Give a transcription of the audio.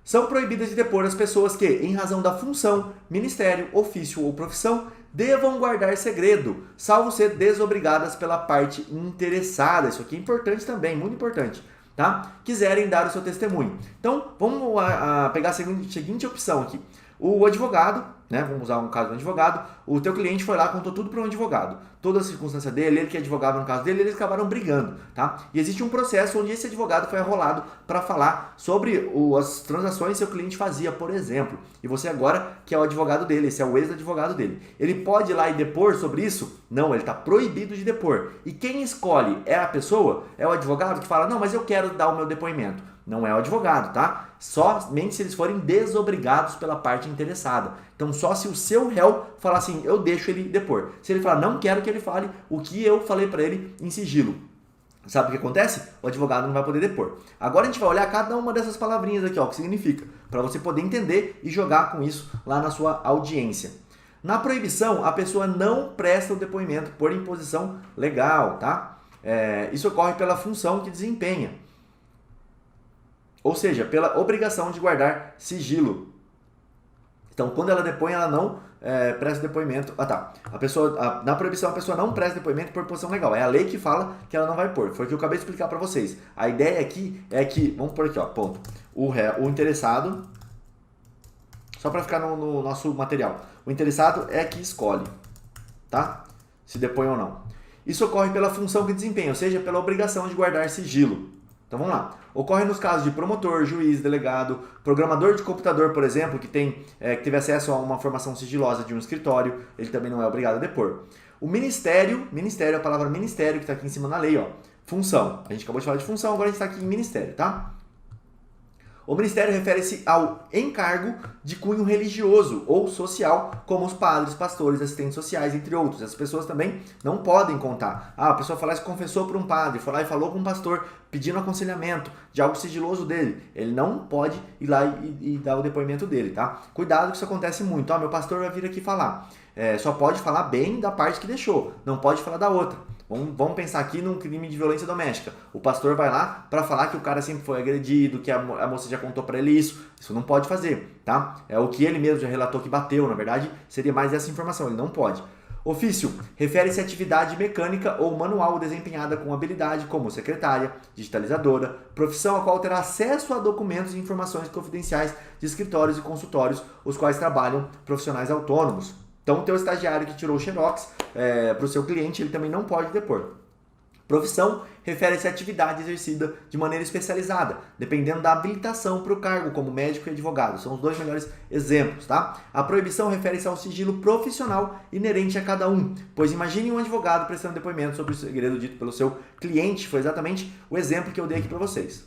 São proibidas de depor as pessoas que, em razão da função, ministério, ofício ou profissão, devam guardar segredo, salvo ser desobrigadas pela parte interessada. Isso aqui é importante também, muito importante. Tá? Quiserem dar o seu testemunho. Então, vamos pegar a seguinte opção aqui. O advogado, né, vamos usar um caso do advogado, o teu cliente foi lá, contou tudo para um advogado. Toda a circunstância dele, ele que advogava no caso dele, eles acabaram brigando, tá? E existe um processo onde esse advogado foi arrolado para falar sobre as transações que seu cliente fazia, por exemplo. E você agora, que é o advogado dele, esse é o ex-advogado dele. Ele pode ir lá e depor sobre isso? Não, ele está proibido de depor. E quem escolhe é a pessoa, é o advogado que fala, não, mas eu quero dar o meu depoimento. Não é o advogado, tá? Somente se eles forem desobrigados pela parte interessada. Então, só se o seu réu falar assim, eu deixo ele depor. Se ele falar, não quero que ele fale o que eu falei para ele em sigilo. Sabe o que acontece? O advogado não vai poder depor. Agora a gente vai olhar cada uma dessas palavrinhas aqui, ó, o que significa, para você poder entender e jogar com isso lá na sua audiência. Na proibição, a pessoa não presta o depoimento por imposição legal, tá? Isso ocorre pela função que desempenha. Ou seja, pela obrigação de guardar sigilo. Então, quando ela depõe, ela não presta depoimento. Na proibição, a pessoa não presta depoimento por posição legal. É a lei que fala que ela não vai pôr. Foi o que eu acabei de explicar para vocês. A ideia aqui é que, vamos por aqui, ó, ponto. O interessado, só para ficar no nosso material, o interessado é que escolhe, tá? Se depõe ou não. Isso ocorre pela função que desempenha, ou seja, pela obrigação de guardar sigilo. Então vamos lá. Ocorre nos casos de promotor, juiz, delegado, programador de computador, por exemplo, que teve acesso a uma formação sigilosa de um escritório, ele também não é obrigado a depor. O ministério, a palavra ministério que está aqui em cima na lei, ó, função. A gente acabou de falar de função, agora a gente está aqui em ministério, tá? O ministério refere-se ao encargo de cunho religioso ou social, como os padres, pastores, assistentes sociais, entre outros. Essas pessoas também não podem contar. A pessoa foi lá e se confessou por um padre, foi lá e falou com um pastor, pedindo aconselhamento de algo sigiloso dele. Ele não pode ir lá e dar o depoimento dele, tá? Cuidado que isso acontece muito. Meu pastor vai vir aqui falar. Só pode falar bem da parte que deixou, não pode falar da outra. Vamos pensar aqui num crime de violência doméstica. O pastor vai lá para falar que o cara sempre foi agredido, que a moça já contou para ele isso. Isso não pode fazer, tá? É o que ele mesmo já relatou que bateu, na verdade, seria mais essa informação, ele não pode. Ofício refere-se à atividade mecânica ou manual desempenhada com habilidade, como secretária, digitalizadora, profissão a qual terá acesso a documentos e informações confidenciais de escritórios e consultórios, os quais trabalham profissionais autônomos. Então, o teu estagiário que tirou o xerox para o seu cliente, ele também não pode depor. Profissão refere-se à atividade exercida de maneira especializada, dependendo da habilitação para o cargo, como médico e advogado. São os dois melhores exemplos, tá? A proibição refere-se ao sigilo profissional inerente a cada um, pois imagine um advogado prestando depoimento sobre o segredo dito pelo seu cliente. Foi exatamente o exemplo que eu dei aqui para vocês.